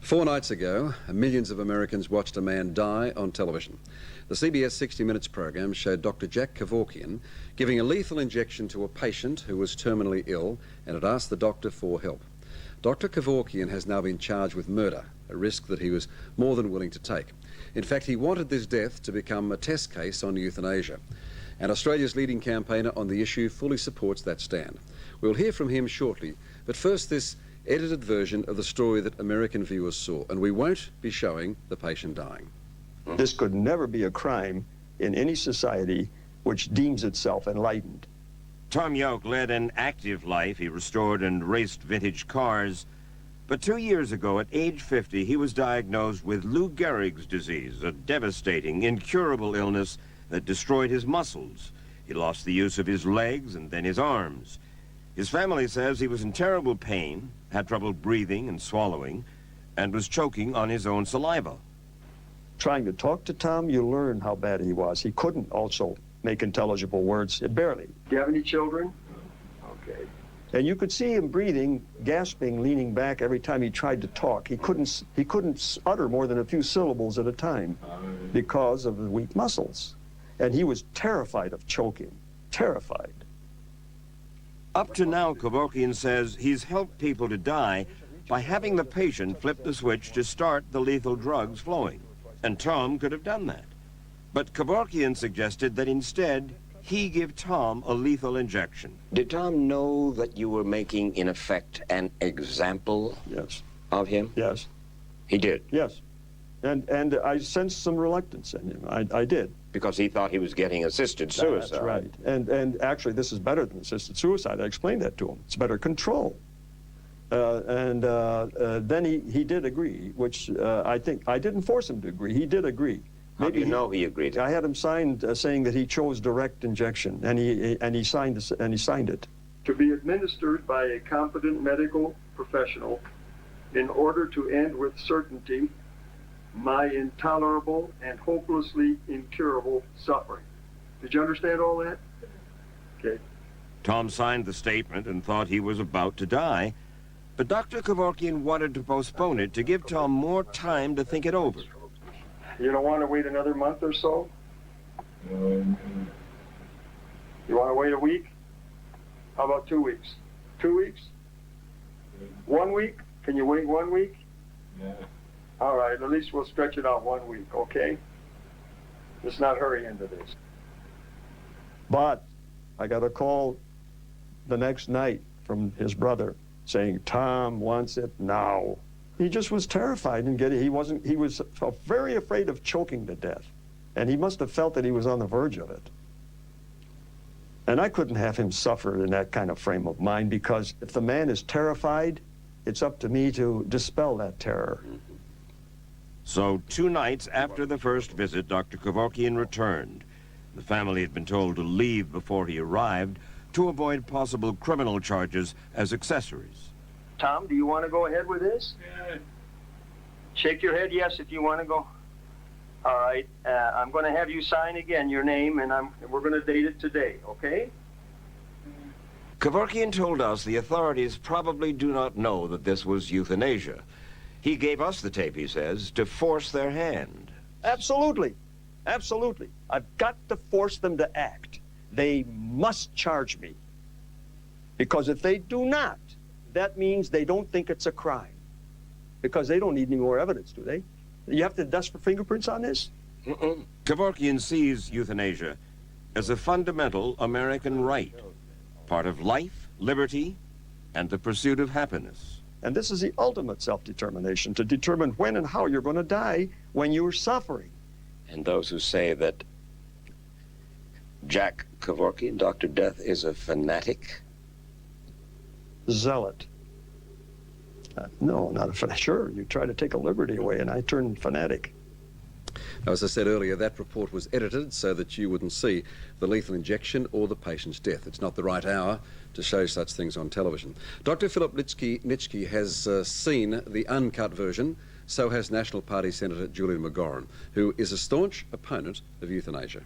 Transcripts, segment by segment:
4 nights ago, millions of Americans watched a man die on television. The CBS 60 Minutes program showed Dr. Jack Kevorkian giving a lethal injection to a patient who was terminally ill and had asked the doctor for help. Dr. Kevorkian has now been charged with murder, a risk that he was more than willing to take. In fact, he wanted this death to become a test case on euthanasia. And Australia's leading campaigner on the issue fully supports that stand. We'll hear from him shortly, but first this edited version of the story that American viewers saw, and we won't be showing the patient dying. This could never be a crime in any society which deems itself enlightened. Tom Yoke led an active life. He restored and raced vintage cars. But 2 years ago, at age 50, he was diagnosed with Lou Gehrig's disease, a devastating, incurable illness that destroyed his muscles. He lost the use of his legs and then his arms. His family says he was in terrible pain, had trouble breathing and swallowing, and was choking on his own saliva. Trying to talk to Tom, you learn how bad he was. He couldn't also make intelligible words, barely. Do you have any children? Okay. And you could see him breathing, gasping, leaning back every time he tried to talk. He couldn't utter more than a few syllables at a time because of the weak muscles. And he was terrified of choking, terrified. Up to now, Kevorkian says he's helped people to die by having the patient flip the switch to start the lethal drugs flowing. And Tom could have done that. But Kevorkian suggested that instead, he give Tom a lethal injection. Did Tom know that you were making, in effect, an example Yes. of him? Yes. He did? Yes. And I sensed some reluctance in him. I did. Because he thought he was getting assisted suicide. That's right. And actually, this is better than assisted suicide. I explained that to him. It's better control. Then he did agree, which I think, I didn't force him to agree. He did agree. How do you know he agreed? I had him signed saying that he chose direct injection, and he signed it. To be administered by a competent medical professional in order to end with certainty my intolerable and hopelessly incurable suffering. Did you understand all that? Okay. Tom signed the statement and thought he was about to die, but Dr. Kevorkian wanted to postpone it to give Tom more time to think it over. You don't want to wait another month or so? You want to wait a week? How about 2 weeks? 2 weeks? 1 week? Can you wait 1 week? Yeah. All right, at least we'll stretch it out 1 week, okay? Let's not hurry into this. But I got a call the next night from his brother saying, Tom wants it now. He just was terrified and he was very afraid of choking to death. And he must have felt that he was on the verge of it. And I couldn't have him suffer in that kind of frame of mind, because if the man is terrified, it's up to me to dispel that terror. So 2 nights after the first visit, Dr. Kevorkian returned. The family had been told to leave before he arrived to avoid possible criminal charges as accessories. Tom, do you want to go ahead with this? Yeah. Shake your head yes if you want to go. All right, I'm going to have you sign again your name, and we're going to date it today, okay? Kevorkian told us the authorities probably do not know that this was euthanasia. He gave us the tape, he says, to force their hand. Absolutely. Absolutely. I've got to force them to act. They must charge me. Because if they do not, that means they don't think it's a crime. Because they don't need any more evidence, do they? You have to dust for fingerprints on this? Kevorkian sees euthanasia as a fundamental American right, part of life, liberty, and the pursuit of happiness. And this is the ultimate self-determination, to determine when and how you're going to die when you're suffering. And those who say that Jack Kevorkian, Dr. Death, is a fanatic? Zealot. No, not a fanatic. Sure, you try to take a liberty away, and I turn fanatic. Now, as I said earlier, that report was edited so that you wouldn't see the lethal injection or the patient's death. It's not the right hour to show such things on television. Dr. Philip Nitschke has seen the uncut version. So has National Party Senator Julian McGauran, who is a staunch opponent of euthanasia.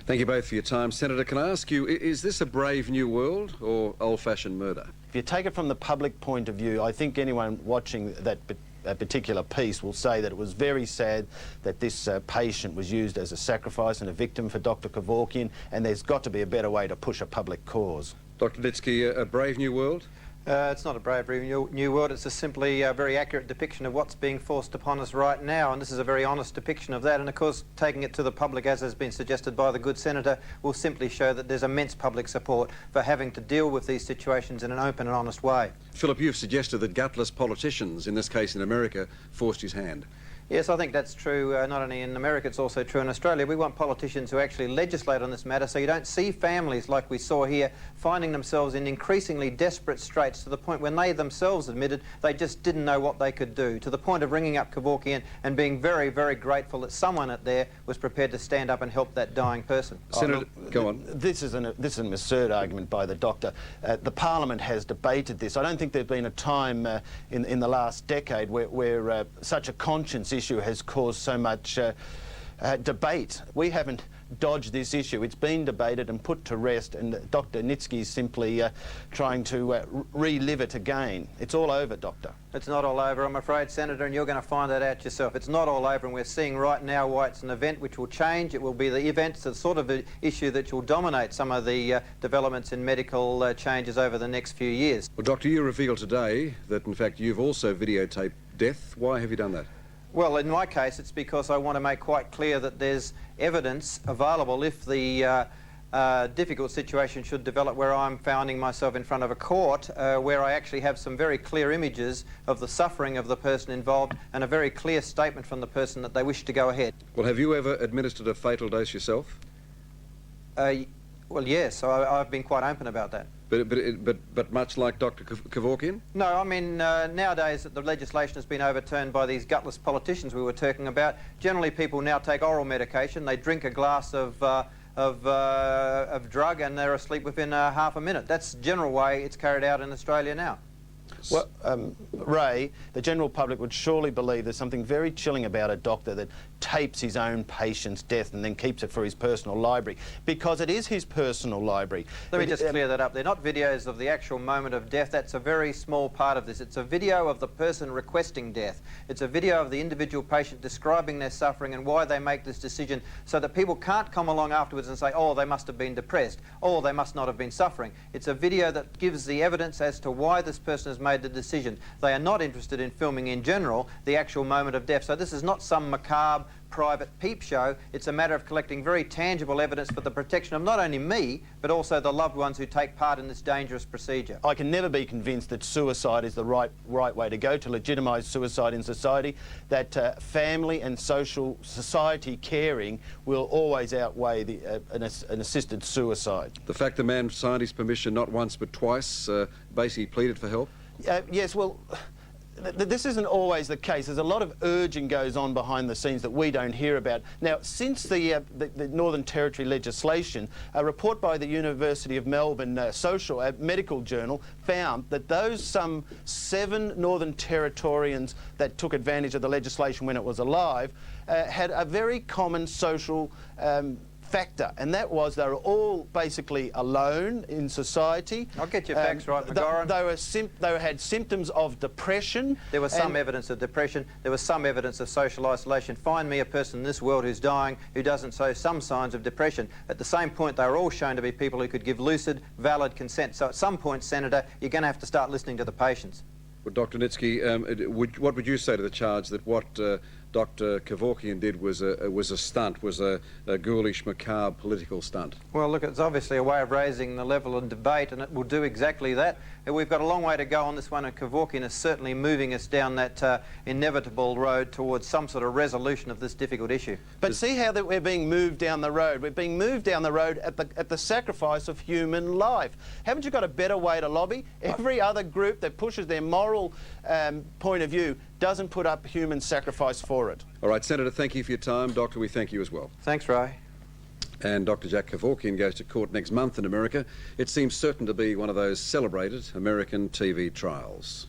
Thank you both for your time. Senator, can I ask you, is this a brave new world or old-fashioned murder? If you take it from the public point of view, I think anyone watching that particular piece will say that it was very sad that this patient was used as a sacrifice and a victim for Dr. Kevorkian, and there's got to be a better way to push a public cause. Dr. Nitsky, a brave new world? It's not a brave new world, it's simply a very accurate depiction of what's being forced upon us right now, and this is a very honest depiction of that, and of course taking it to the public, as has been suggested by the good senator, will simply show that there's immense public support for having to deal with these situations in an open and honest way. Philip, you've suggested that gutless politicians, in this case in America, forced his hand. Yes, I think that's true not only in America, it's also true in Australia. We want politicians who actually legislate on this matter so you don't see families like we saw here finding themselves in increasingly desperate straits to the point when they themselves admitted they just didn't know what they could do, to the point of ringing up Kevorkian and being very, very grateful that someone out there was prepared to stand up and help that dying person. Senator, go on. This is an absurd argument by the doctor. The Parliament has debated this. I don't think there's been a time in the last decade where such a conscience issue has caused so much debate. We haven't dodged this issue. It's been debated and put to rest, and Dr. Nitsky is simply trying to relive it again. It's all over, Doctor. It's not all over, I'm afraid, Senator, and you're going to find that out yourself. It's not all over, and we're seeing right now why it's an event which will change. It will be the event, the sort of issue that will dominate some of the developments in medical changes over the next few years. Well, Doctor, you revealed today that, in fact, you've also videotaped death. Why have you done that? Well, in my case, it's because I want to make quite clear that there's evidence available if the difficult situation should develop where I'm finding myself in front of a court where I actually have some very clear images of the suffering of the person involved and a very clear statement from the person that they wish to go ahead. Well, have you ever administered a fatal dose yourself? Well, yes, I've been quite open about that. But much like Dr. Kevorkian? No, I mean, nowadays that the legislation has been overturned by these gutless politicians we were talking about, generally people now take oral medication, they drink a glass of drug and they're asleep within half a minute. That's the general way it's carried out in Australia now. Well, Ray, the general public would surely believe there's something very chilling about a doctor that tapes his own patient's death and then keeps it for his personal library, because it is his personal library. Let me just clear that up. They're not videos of the actual moment of death. That's a very small part of this. It's a video of the person requesting death. It's a video of the individual patient describing their suffering and why they make this decision, so that people can't come along afterwards and say, oh, they must have been depressed, or they must not have been suffering. It's a video that gives the evidence as to why this person has made the decision. They are not interested in filming in general the actual moment of death. So this is not some macabre private peep show. It's a matter of collecting very tangible evidence for the protection of not only me but also the loved ones who take part in this dangerous procedure. I can never be convinced that suicide is the right way to go to legitimise suicide in society, that family and society caring will always outweigh an assisted suicide. The fact the man signed his permission not once but twice, basically pleaded for help? Yes, well, this isn't always the case. There's a lot of urging goes on behind the scenes that we don't hear about. Now, since the Northern Territory legislation, a report by the University of Melbourne medical journal found that those some 7 Northern Territorians that took advantage of the legislation when it was alive had a very common social factor, and that was they were all basically alone in society. I'll get your facts right, McGoran. They had symptoms of depression. There was some evidence of depression. There was some evidence of social isolation. Find me a person in this world who's dying who doesn't show some signs of depression. At the same point, they were all shown to be people who could give lucid, valid consent. So at some point, Senator, you're going to have to start listening to the patients. Well, Dr. Nitsky, what would you say to the charge that what Dr. Kevorkian did was a stunt, was a ghoulish, macabre political stunt? Well, look, it's obviously a way of raising the level of debate, and it will do exactly that. We've got a long way to go on this one, and Kevorkian is certainly moving us down that inevitable road towards some sort of resolution of this difficult issue. But see how that we're being moved down the road. We're being moved down the road at the sacrifice of human life. Haven't you got a better way to lobby? Every other group that pushes their moral point of view doesn't put up human sacrifice for it. All right, Senator, thank you for your time. Doctor, we thank you as well. Thanks, Ray. And Dr. Jack Kevorkian goes to court next month in America. It seems certain to be one of those celebrated American TV trials.